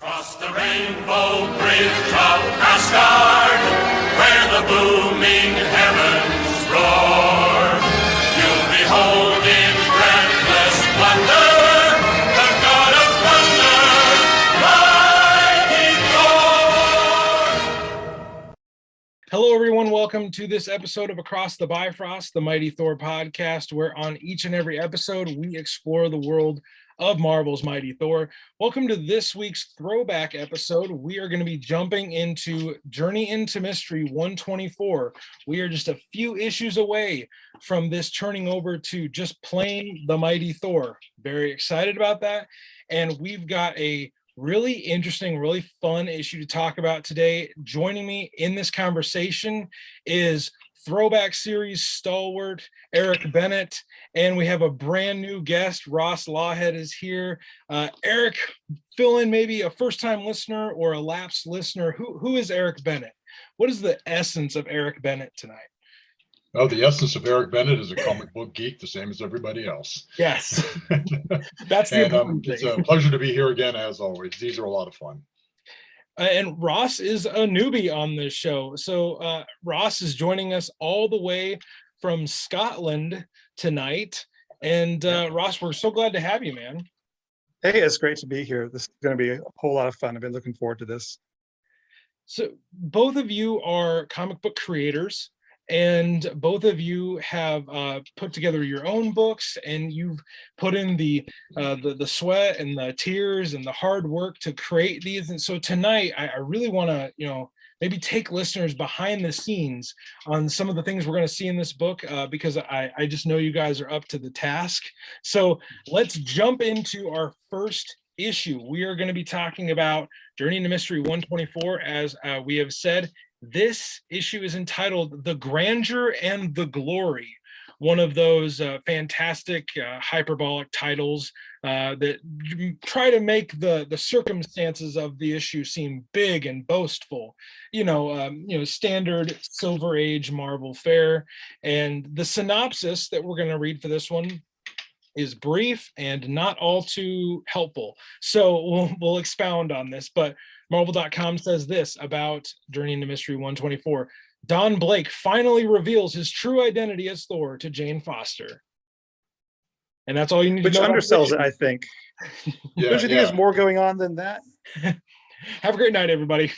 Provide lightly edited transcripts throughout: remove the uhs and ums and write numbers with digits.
Across the rainbow bridge of Asgard, where the booming heavens roar, you'll behold in breathless wonder the god of thunder, mighty Thor. Hello, everyone. Welcome to this episode of Across the Bifrost, the Mighty Thor podcast, where on each and every episode, we explore the world of Marvel's Mighty Thor. Welcome to this week's throwback episode. We are going to be jumping into Journey into Mystery 124. We are just a few issues away from this turning over to just plain the Mighty Thor. Very excited about that. And we've got a really interesting, really fun issue to talk about today. Joining me in this conversation is Throwback Series stalwart Eric Bennett, and we have a brand new guest. Ross Lawhead is here. Eric, fill in maybe a first-time listener or a lapsed listener. Who is Eric Bennett? What is the essence of Eric Bennett tonight? Oh, the essence of Eric Bennett is a comic book geek, the same as everybody else. Yes, that's the important It's thing. a pleasure to be here again, as always. These are a lot of fun. And Ross is a newbie on this show. So Ross is joining us all the way from Scotland tonight. And Ross, we're so glad to have you, man. Hey, it's great to be here. This is going to be a whole lot of fun. I've been looking forward to this. So both of you are comic book creators, and both of you have put together your own books, and you've put in the sweat and the tears and the hard work to create these. And so tonight, I really want to, maybe take listeners behind the scenes on some of the things we're going to see in this book, because I just know you guys are up to the task. So let's jump into our first issue. We are going to be talking about Journey into Mystery 124, as we have said. This issue is entitled The Grandeur and the Glory, one of those fantastic hyperbolic titles that try to make the circumstances of the issue seem big and boastful, standard Silver Age Marvel fare. And the synopsis that we're going to read for this one is brief and not all too helpful. So we'll expound on this, but Marvel.com says this about Journey into Mystery 124. Don Blake finally reveals his true identity as Thor to Jane Foster. And that's all you need Which to know. Which undersells it, I think. Yeah, Don't you think there's more going on than that? Have a great night, everybody.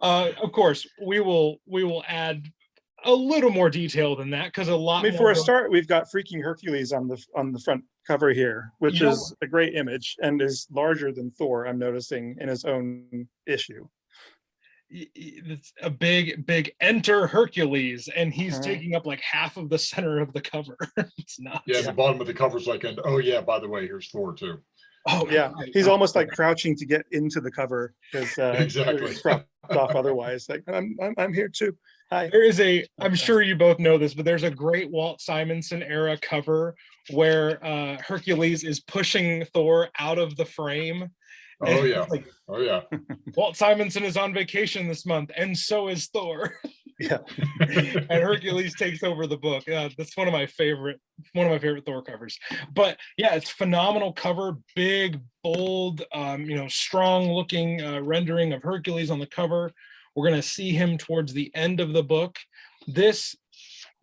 Of course, we will add a little more detail than that, because a lot more. For a start, we've got freaking Hercules on the front cover here, which is a great image and is larger than Thor, I'm noticing, in his own issue. It's a big enter Hercules, and he's taking up like half of the center of the cover. It's nuts. Yeah, the bottom of the cover's like, and oh yeah, by the way, here's Thor too. Oh yeah, he's almost like crouching to get into the cover, because exactly cropped off otherwise. Like I'm here too. Hi. There is I'm sure you both know this, but there's a great Walt Simonson era cover where Hercules is pushing Thor out of the frame. Oh yeah. Oh yeah. Walt Simonson is on vacation this month, and so is Thor. Yeah. And Hercules takes over the book. That's one of my favorite Thor covers. But yeah, it's phenomenal cover, big, bold, strong looking rendering of Hercules on the cover. We're going to see him towards the end of the book. This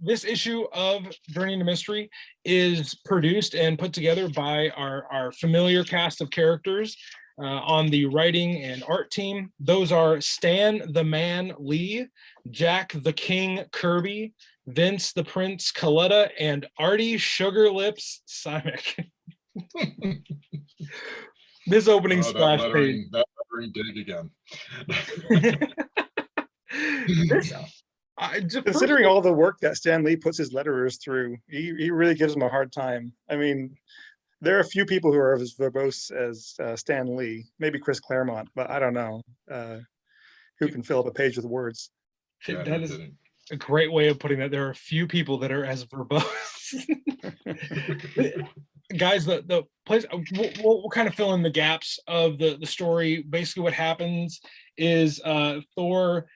issue of Journey into Mystery is produced and put together by our familiar cast of characters on the writing and art team. Those are Stan the Man Lee, Jack the King Kirby, Vince the Prince Coletta, and Artie Sugar Lips Simic. This opening splash page. That lettering did it again. Considering all the work that Stan Lee puts his letterers through, he really gives them a hard time. I mean, there are a few people who are as verbose as Stan Lee, maybe Chris Claremont, but I don't know who can fill up a page with words. Yeah, that is a great way of putting that. There are a few people that are as verbose. Guys, the place, we'll kind of fill in the gaps of the story. Basically what happens is Thor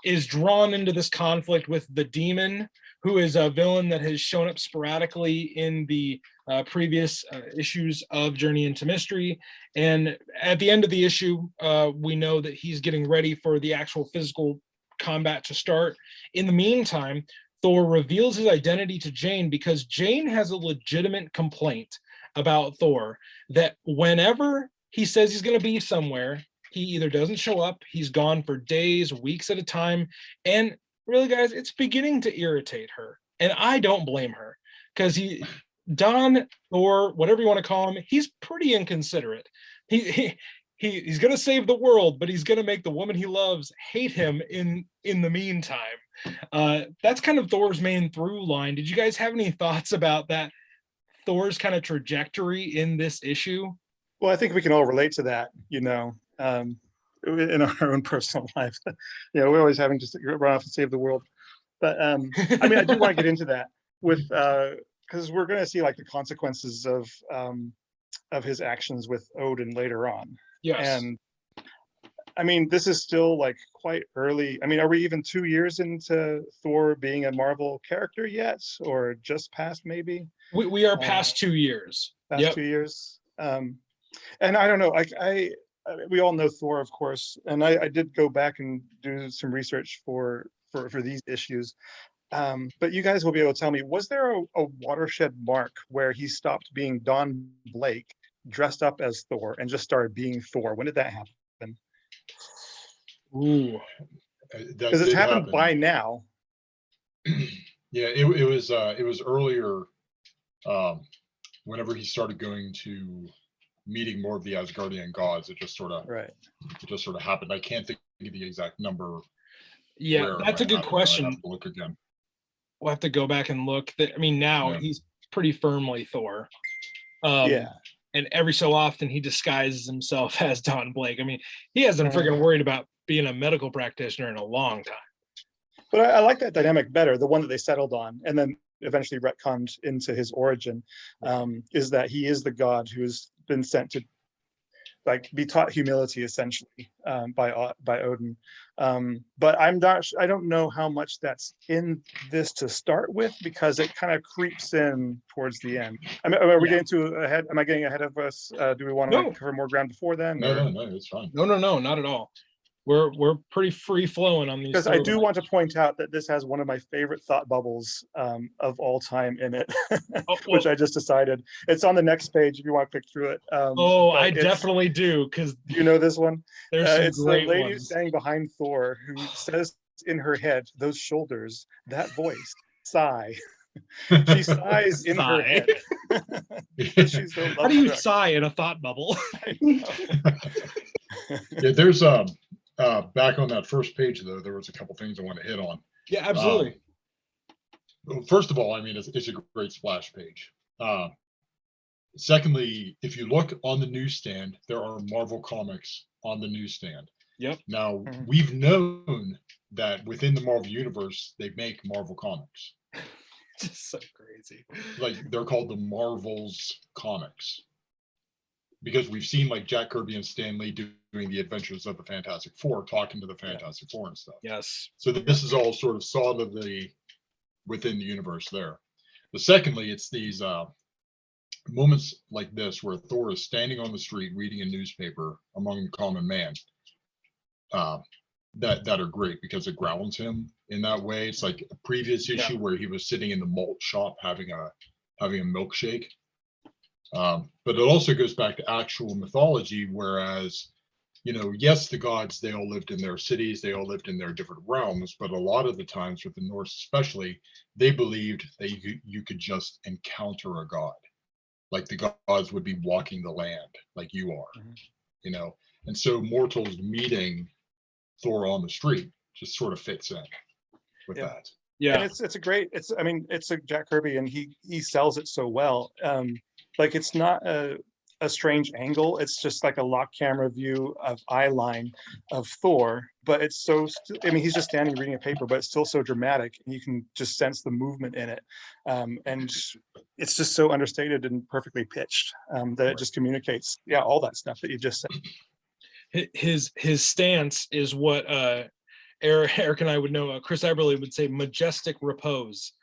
is drawn into this conflict with the demon, who is a villain that has shown up sporadically in the previous issues of Journey into Mystery. And at the end of the issue, we know that he's getting ready for the actual physical combat to start. In the meantime, Thor reveals his identity to Jane because Jane has a legitimate complaint about Thor, that whenever he says he's going to be somewhere, he either doesn't show up, he's gone for days, weeks at a time. And really, guys, it's beginning to irritate her. And I don't blame her, because Don, Thor, whatever you want to call him, he's pretty inconsiderate. He's going to save the world, but he's going to make the woman he loves hate him in the meantime. That's kind of Thor's main through line. Did you guys have any thoughts about that, Thor's kind of trajectory in this issue? Well, I think we can all relate to that, in our own personal lives. We're always having to run off and save the world. But I mean, I do want to get into that with because we're going to see like the consequences of his actions with Odin later on. Yes. And I mean, this is still like quite early. I mean, are we even 2 years into Thor being a Marvel character yet, or just past maybe? We are past 2 years. Past 2 years. And I don't know, we all know Thor, of course, and I did go back and do some research for these issues. But you guys will be able to tell me, was there a watershed mark where he stopped being Don Blake, dressed up as Thor, and just started being Thor? When did that happen? Ooh, because it's happened by now. Yeah, it was earlier. Whenever he started going to meeting more of the Asgardian gods, it just sort of happened. I can't think of the exact number. Yeah, that's a good question. I have to look again. We'll have to go back and look. I mean, now he's pretty firmly Thor. And every so often he disguises himself as Don Blake. I mean, he hasn't freaking worried about being a medical practitioner in a long time. But I like that dynamic better, the one that they settled on, and then eventually retconned into his origin, is that he is the god who has been sent to like be taught humility essentially by Odin. But I don't know how much that's in this to start with, because it kind of creeps in towards the end. I mean, are we getting too ahead? Am I getting ahead of us? Do we want to cover more ground before then? No, it's fine. No, not at all. We're pretty free flowing on these. Because I do want to point out that this has one of my favorite thought bubbles of all time in it, which I just decided. It's on the next page if you want to click through it. I definitely do, because you know this one. It's the lady standing behind Thor who says in her head, "Those shoulders, that voice, sigh." She sighs in her head. She's so how do you sigh in a thought bubble? Yeah, there's back on that first page though, there was a couple things I want to hit on. Yeah, absolutely. First of all, I mean, it's a great splash page. Secondly, if you look on the newsstand, there are Marvel comics on the newsstand. Yep. Now, we've known that within the Marvel universe, they make Marvel comics. Just so crazy. Like, they're called the Marvels comics. Because we've seen like Jack Kirby and Stan Lee doing the Adventures of the Fantastic Four, talking to the Fantastic Four and stuff. Yes. So this is all sort of solidly within the universe there. But secondly, it's these moments like this where Thor is standing on the street reading a newspaper among the common man that are great, because it grounds him in that way. It's like a previous issue where he was sitting in the malt shop having a milkshake. But it also goes back to actual mythology, whereas, yes, the gods, they all lived in their cities, they all lived in their different realms, but a lot of the times with the Norse especially, they believed that you could just encounter a god. Like the gods would be walking the land like you are, and so mortals meeting Thor on the street just sort of fits in with that. Yeah, and it's a Jack Kirby, and he sells it so well. Like, it's not a strange angle. It's just like a lock camera view of eye line of Thor, but it's so, he's just standing reading a paper, but it's still so dramatic, and you can just sense the movement in it. And it's just so understated and perfectly pitched that it just communicates, all that stuff that you just said. His stance is what Eric and I would know, Chris Eberly would say majestic repose.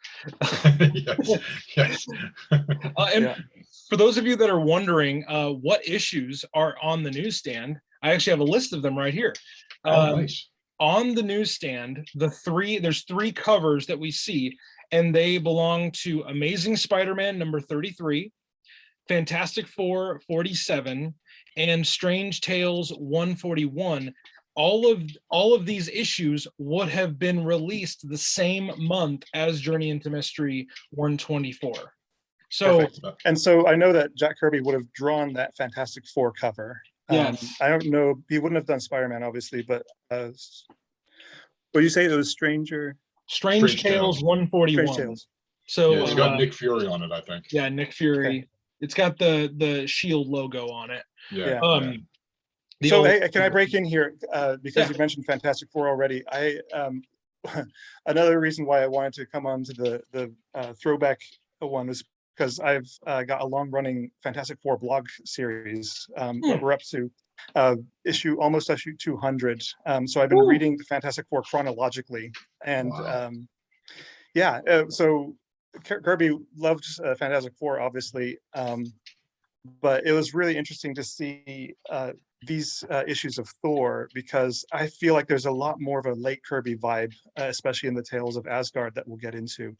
Yes, yes. And Yeah. for those of you that are wondering what issues are on the newsstand, I actually have a list of them right here. Nice. On the newsstand, there's three covers that we see, and they belong to Amazing Spider-Man number 33, Fantastic Four 47, and Strange Tales 141. All of these issues would have been released the same month as Journey into Mystery 124. So, Perfect. And so I know that Jack Kirby would have drawn that Fantastic Four cover. yes, I don't know, he wouldn't have done Spider-Man, obviously, but what you say it was Strange Strange Tales 141. Tales. So Yeah, it's got Nick Fury on it, I think. yeah, Nick Fury. Okay. It's got the Shield logo on it. Yeah. Yeah. So hey, can I break in here because you mentioned Fantastic Four already? I another reason why I wanted to come on to the throwback one was because I've got a long-running Fantastic Four blog series, but we're up to almost issue 200. So I've been reading the Fantastic Four chronologically, and so Kirby loved Fantastic Four, obviously, but it was really interesting to see these issues of Thor, because I feel like there's a lot more of a late Kirby vibe, especially in the Tales of Asgard that we'll get into,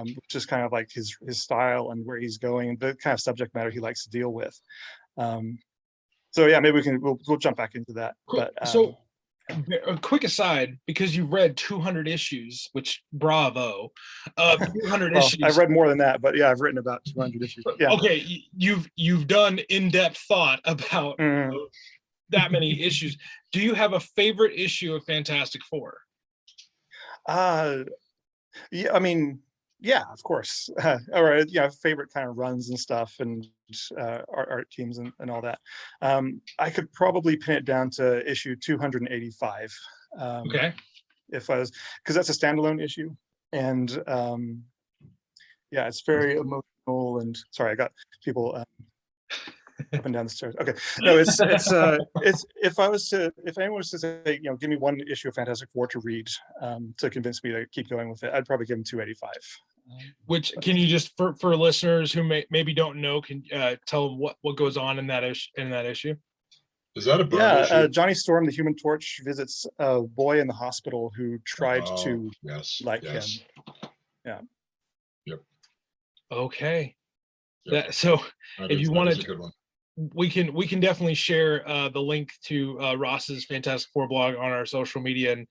which is kind of like his style and where he's going, the kind of subject matter he likes to deal with. So yeah, maybe we'll jump back into that. But so a quick aside, because you've read 200 issues, which bravo, 200 well, issues. I've read more than that, but yeah, I've written about 200 issues. Yeah. Okay, you've done in-depth thought about that many issues. Do you have a favorite issue of Fantastic Four? Yeah, I mean, yeah, of course. Or favorite kind of runs and stuff, and art teams and all that. I could probably pin it down to issue 285. Okay. If I was, because that's a standalone issue, and yeah, it's very emotional. And sorry, I got people up and down the stairs. Okay, no, it's if anyone was to say, give me one issue of Fantastic Four to read to convince me to keep going with it, I'd probably give them 285. Which, can you just for listeners who maybe don't know, can tell them what goes on in that issue? Is that a Byrne issue? Johnny Storm, the Human Torch, visits a boy in the hospital who tried to like him. Yeah. Yep. Okay. Yep. So That if is, you wanted, a good one. we can definitely share the link to Ross's Fantastic Four blog on our social media, and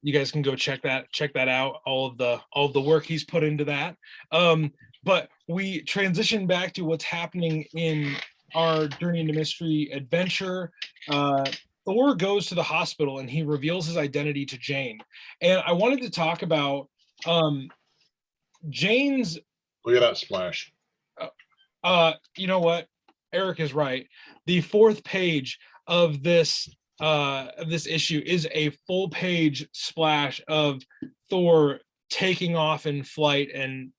you guys can go check that out. All of the work he's put into that. But we transition back to what's happening in our Journey into Mystery adventure. Thor goes to the hospital and he reveals his identity to Jane. And I wanted to talk about Jane's. Look at that splash. You know what? Eric is right. The fourth page of this issue is a full page splash of Thor taking off in flight, and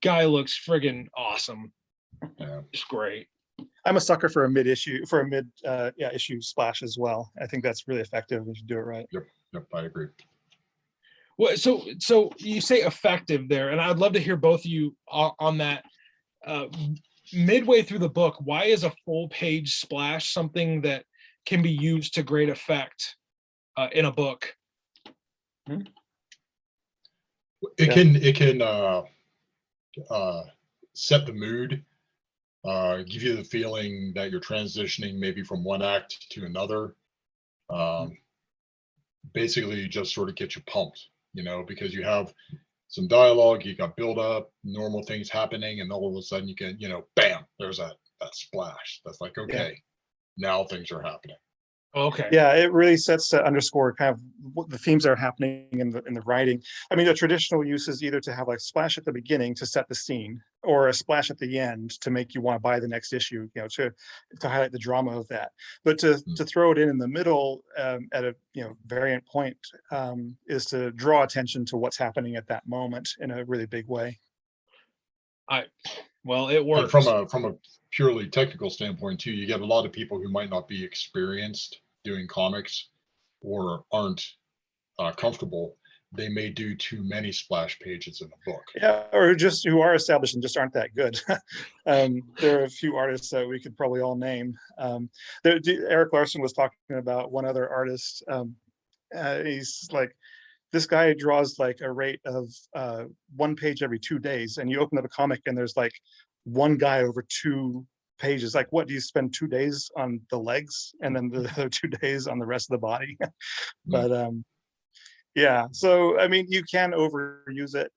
guy looks friggin' awesome. Yeah. It's great. I'm a sucker for a mid issue splash as well. I think that's really effective if you do it right. Yep, I agree. Well, so you say effective there, and I'd love to hear both of you on that. Midway through the book, why is a full page splash something that can be used to great effect in a book? It can set the mood, give you the feeling that you're transitioning maybe from one act to another. Basically, just sort of get you pumped, because you have some dialogue, you got build up, normal things happening, and all of a sudden you get, bam, there's that splash. That's like, okay, now things are happening. Okay. Yeah, it really sets to underscore kind of what the themes that are happening in the writing. I mean, the traditional use is either to have like splash at the beginning to set the scene, or a splash at the end to make you want to buy the next issue, to highlight the drama of that. But to throw it in the middle at a variant point is to draw attention to what's happening at that moment in a really big way. Well, it works. And from a purely technical standpoint too, you get a lot of people who might not be experienced doing comics, or aren't comfortable, they may do too many splash pages in a book. Yeah, or just who are established and just aren't that good. There are a few artists that we could probably all name. Eric Larson was talking about one other artist. He's like, this guy draws like a rate of 1 page every 2 days, and you open up a comic and there's like one guy over 2 pages. Like, what do you spend 2 days on the legs and then the other 2 days on the rest of the body? But yeah, so I mean, you can overuse it,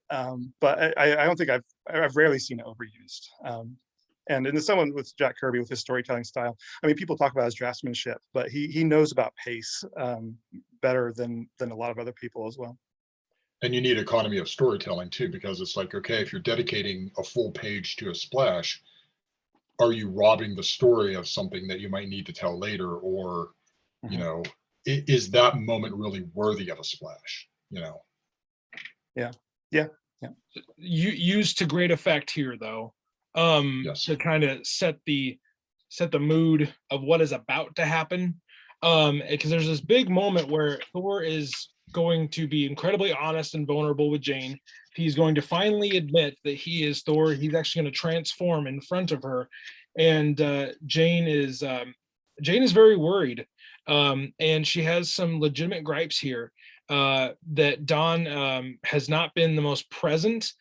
but I don't think I've rarely seen it overused. And in someone with Jack Kirby with his storytelling style, I mean, people talk about his draftsmanship, but he knows about pace better than a lot of other people as well. And you need economy of storytelling too, because it's like, okay, if you're dedicating a full page to a splash, are you robbing the story of something that you might need to tell later? Or, you know, is that moment really worthy of a splash? You know? Yeah. Used to great effect here, though. Yes. To kind of set the mood of what is about to happen. Because there's this big moment where Thor is going to be incredibly honest and vulnerable with Jane. He's going to finally admit that he is Thor. He's actually going to transform in front of her, and Jane is very worried, and she has some legitimate gripes here. That Don has not been the most present,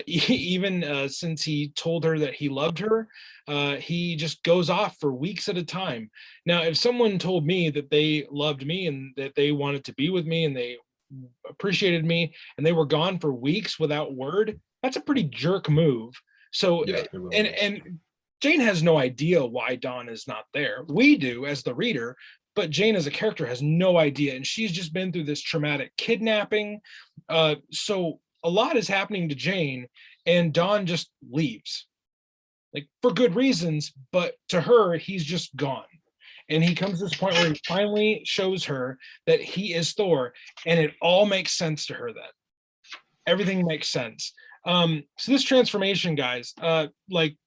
even since he told her that he loved her. He just goes off for weeks at a time. Now, if someone told me that they loved me and that they wanted to be with me and they appreciated me and they were gone for weeks without word, that's a pretty jerk move. So, Yeah, it really is. and Jane has no idea why Don is not there. We do as the reader, but Jane as a character has no idea, and she's just been through this traumatic kidnapping. So a lot is happening to Jane, and Don just leaves, like, for good reasons, but to her, he's just gone. And he comes to this point where he finally shows her that he is Thor, and it all makes sense to her then. Everything makes sense. So this transformation, guys, like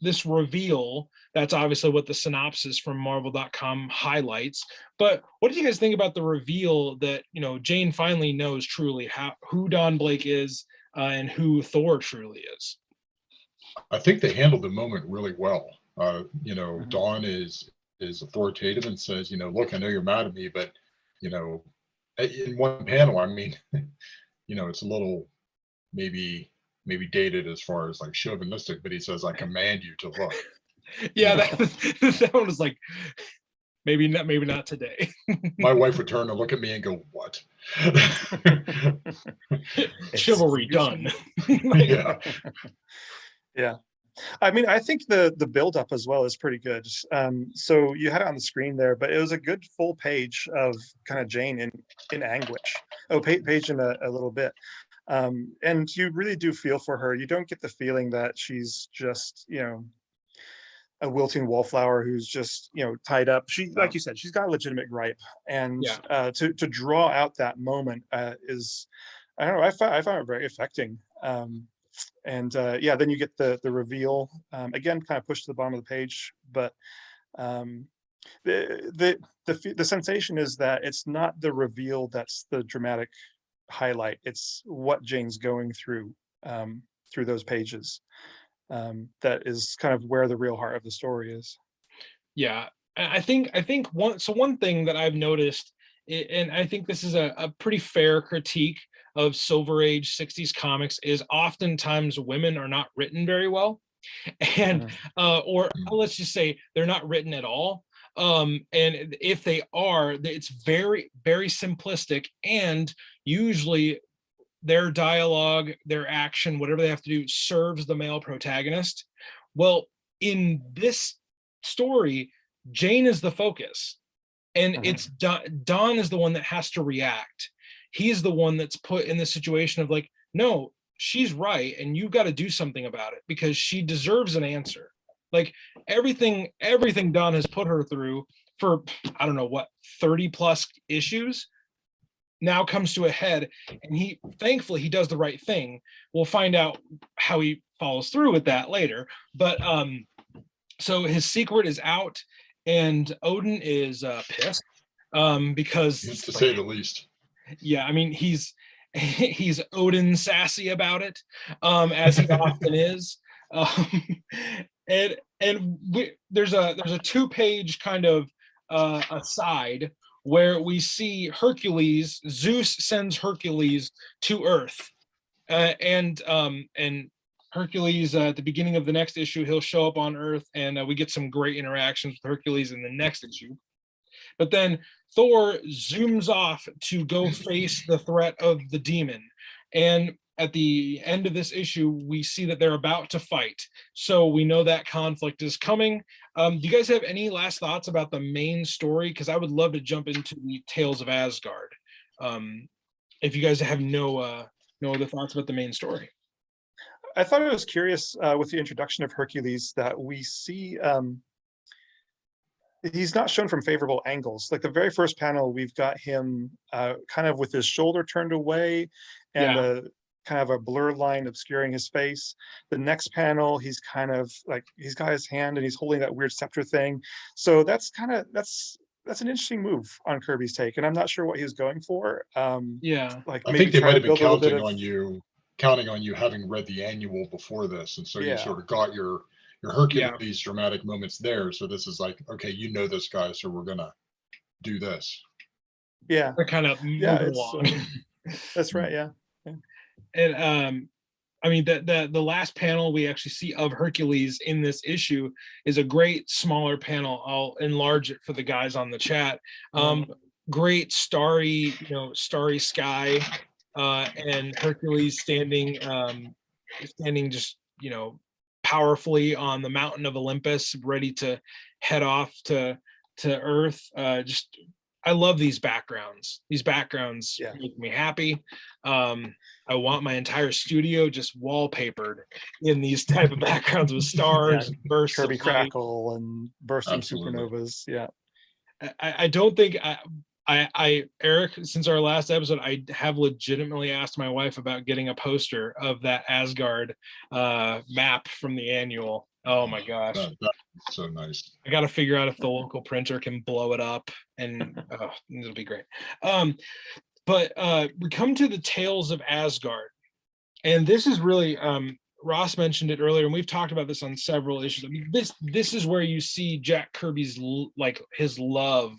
this reveal, that's obviously what the synopsis from Marvel.com highlights. But what did you guys think about the reveal that, you know, Jane finally knows truly who Don Blake is and who Thor truly is? I think they handled the moment really well. You know, Dawn is authoritative and says, you know, look, I know you're mad at me, but, you know, in one panel, I mean, you know, it's a little maybe dated as far as like chauvinistic, but he says, I command you to look. Yeah, that one was like, maybe not today. My wife would turn to look at me and go, what? Chivalry done. Yeah. Yeah. I mean, I think the build-up as well is pretty good. So you had it on the screen there, but it was a good full page of kind of Jane in anguish. Oh, page in a little bit. And you really do feel for her. You don't get the feeling that she's just, you know, a wilting wallflower who's just, you know, tied up. She, like you said, she's got a legitimate gripe. And to draw out that moment is, I don't know, I found it very affecting. And yeah, then you get the reveal, again, kind of pushed to the bottom of the page, but the sensation is that it's not the reveal that's the dramatic highlight. It's what Jane's going through those pages. That is kind of where the real heart of the story is. Yeah, I think one thing that I've noticed, and I think this is a pretty fair critique of Silver Age 60s comics, is oftentimes women are not written very well, and or let's just say they're not written at all. And if they are, it's very, very simplistic, and usually their dialogue, their action, whatever they have to do, serves the male protagonist. Well, in this story, Jane is the focus, and it's Don is the one that has to react. He's the one that's put in the situation of like, no, she's right, and you've got to do something about it because she deserves an answer. Like everything Don has put her through for, I don't know what, 30 plus issues now comes to a head, and thankfully he does the right thing. We'll find out how he follows through with that later. But so his secret is out, and Odin is pissed. because To say the least. yeah, I mean he's Odin sassy about it, as he often is. Um, there's a 2-page kind of aside where we see Hercules. Zeus sends Hercules to Earth, and Hercules, at the beginning of the next issue, he'll show up on Earth, and we get some great interactions with Hercules in the next issue. But then Thor zooms off to go face the threat of the demon. And at the end of this issue, we see that they're about to fight. So we know that conflict is coming. Do you guys have any last thoughts about the main story? Because I would love to jump into the Tales of Asgard. If you guys have no other thoughts about the main story. I thought it was curious with the introduction of Hercules that we see he's not shown from favorable angles. Like the very first panel, we've got him kind of with his shoulder turned away and Yeah. kind of a blur line obscuring his face. The next panel, he's kind of like, he's got his hand and he's holding that weird scepter thing. So that's an interesting move on Kirby's take. And I'm not sure what he was going for. Yeah. Like I maybe think they try might to have been build a little bit counting on you having read the annual before this, and so you Yeah. sort of got your Hercules dramatic moments there. So this is like, okay, you know this guy, so we're gonna do this. Yeah. We're kind of moving along. That's right. Yeah. And I mean the last panel we actually see of Hercules in this issue is a great smaller panel. I'll enlarge it for the guys on the chat. Great starry sky, and Hercules standing just powerfully on the mountain of Olympus, ready to head off to Earth. Just I love these backgrounds. These backgrounds make me happy. I want my entire studio just wallpapered in these type of backgrounds with stars, bursts Kirby of light. crackle and bursting Absolutely. supernovas. Yeah. I don't think Eric, since our last episode, I have legitimately asked my wife about getting a poster of that Asgard map from the annual. Oh my gosh. That's so nice. I got to figure out if the local printer can blow it up, and it'll be great. But we come to the Tales of Asgard, and this is really Ross mentioned it earlier, and we've talked about this on several issues. I mean, this is where you see Jack Kirby's his love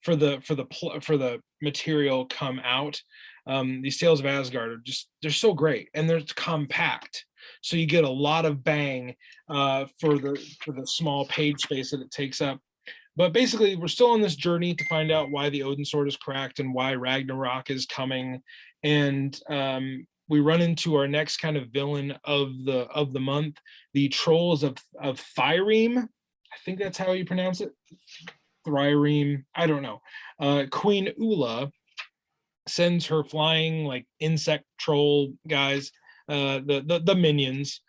for the material come out. These Tales of Asgard are they're so great, and they're compact, so you get a lot of bang for the small page space that it takes up. But basically, we're still on this journey to find out why the Odin sword is cracked and why Ragnarok is coming. And we run into our next kind of villain of the month, the Trolls of Thyreme. I think that's how you pronounce it. Thyreme. I don't know. Queen Ula sends her flying like insect troll guys, the minions,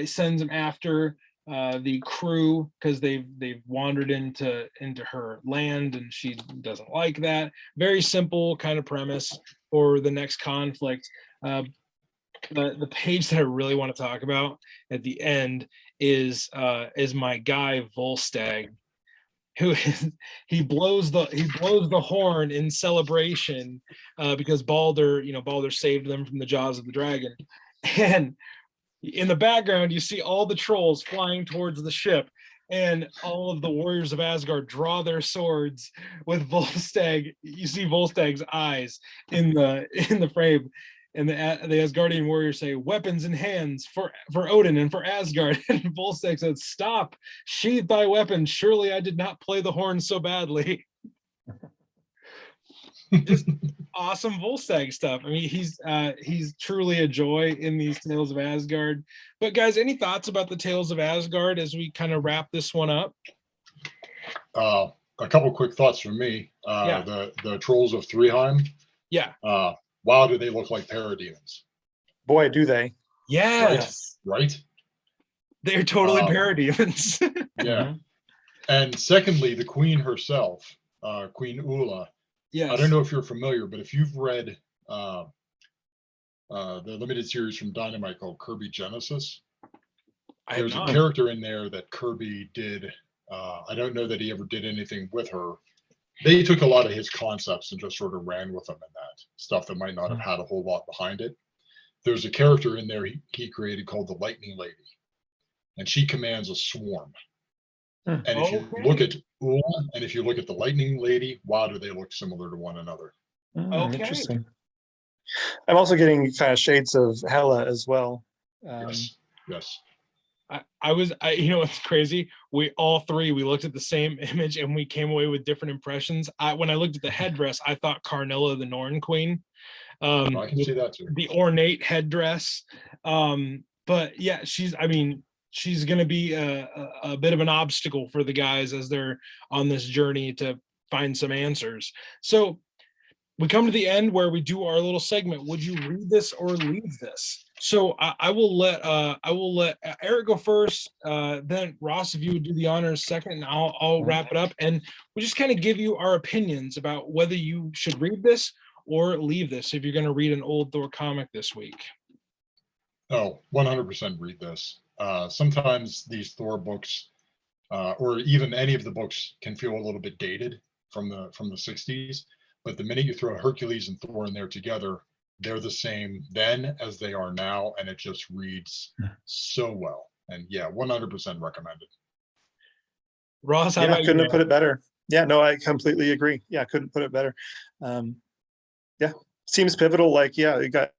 sends them after the crew because they've wandered into her land, and she doesn't like that. Very simple kind of premise for the next conflict. The page that I really want to talk about at the end is my guy Volstagg, who he blows the horn in celebration because Balder saved them from the jaws of the dragon. And in the background, you see all the trolls flying towards the ship, and all of the warriors of Asgard draw their swords with Volstagg. You see Volstagg's eyes in the frame, and the Asgardian warriors say, "Weapons in hands for Odin and for Asgard." And Volstagg says, "Stop! Sheathe thy weapon. Surely I did not play the horn so badly." Just awesome Volstagg stuff. I mean, he's truly a joy in these Tales of Asgard. But guys, any thoughts about the Tales of Asgard as we kind of wrap this one up? A couple quick thoughts from me. The Trolls of Threeheim. Yeah. Wow, do they look like parademons? Boy, do they. Yes. Right? They're totally parademons. Yeah. And secondly, the queen herself, Queen Ula. Yes. I don't know if you're familiar, but if you've read the limited series from Dynamite called Kirby Genesis, there's a character in there that Kirby did. I don't know that he ever did anything with her, they took a lot of his concepts and just sort of ran with them in that stuff that might not have had a whole lot behind it. There's a character in there he created called the Lightning Lady, and she commands a swarm. And if you look at Ula and if you look at the Lightning Lady, wow, do they look similar to one another? Interesting. I'm also getting kind of shades of Hela as well. Yes. You know, it's crazy. We all three, we looked at the same image and we came away with different impressions. When I looked at the headdress, I thought Carnilla, the Norn Queen. I can see that too. The ornate headdress. But yeah, she's going to be a bit of an obstacle for the guys as they're on this journey to find some answers. So we come to the end where we do our little segment. Would you read this or leave this? So I will let Eric go first. Then Ross, if you would do the honors second, and I'll wrap it up. And we just kind of give you our opinions about whether you should read this or leave this if you're going to read an old Thor comic this week. Oh, 100% read this. Sometimes these Thor books, or even any of the books, can feel a little bit dated from the 60s. But the minute you throw Hercules and Thor in there together, they're the same then as they are now, and it just reads so well. And yeah, 100% recommended. Ross, how about you? Couldn't have put it better. Yeah, no, I completely agree. Yeah, couldn't put it better. Yeah, seems pivotal. Like, yeah, you got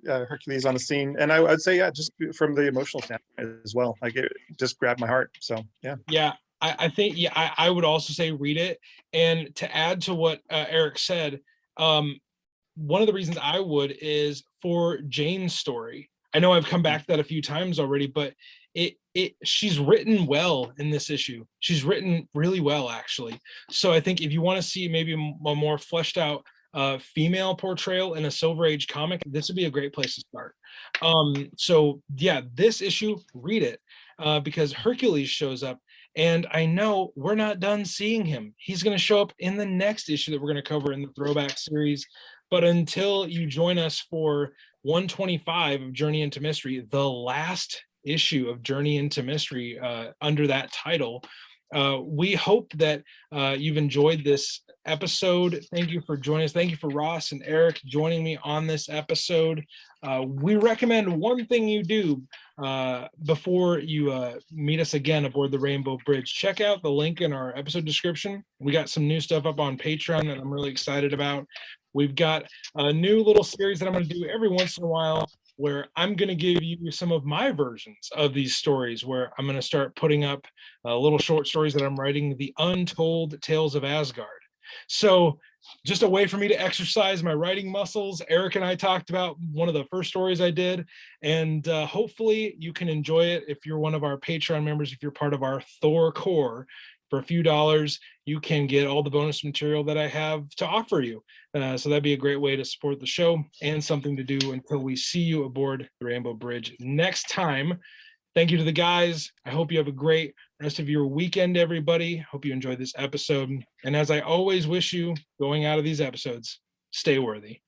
Hercules on the scene, and I'd say, yeah, just from the emotional standpoint as well. Like, it just grabbed my heart. So yeah. Yeah. I think, yeah, I would also say read it. And to add to what Eric said, one of the reasons I would is for Jane's story. I know I've come back to that a few times already, but she's written well in this issue. She's written really well, actually. So I think if you want to see maybe a more fleshed out female portrayal in a Silver Age comic, this would be a great place to start. So yeah, this issue, read it, because Hercules shows up. And I know we're not done seeing him. He's going to show up in the next issue that we're going to cover in the Throwback series. But until you join us for 125 of Journey into Mystery, the last issue of Journey into Mystery under that title, we hope that you've enjoyed this episode. Thank you for joining us. Thank you for Ross and Eric joining me on this episode. We recommend one thing you do before you meet us again aboard the Rainbow Bridge. Check out the link in our episode description. We got some new stuff up on Patreon that I'm really excited about. We've got a new little series that I'm going to do every once in a while where I'm going to give you some of my versions of these stories, where I'm going to start putting up little short stories that I'm writing, the Untold Tales of Asgard. So just a way for me to exercise my writing muscles. Eric and I talked about one of the first stories I did, and hopefully you can enjoy it if you're one of our Patreon members. If you're part of our Thor Core, for a few dollars, you can get all the bonus material that I have to offer you. So that'd be a great way to support the show and something to do until we see you aboard the Rainbow Bridge next time. Thank you to the guys. I hope you have a great rest of your weekend, everybody. Hope you enjoyed this episode. And as I always wish you going out of these episodes, stay worthy.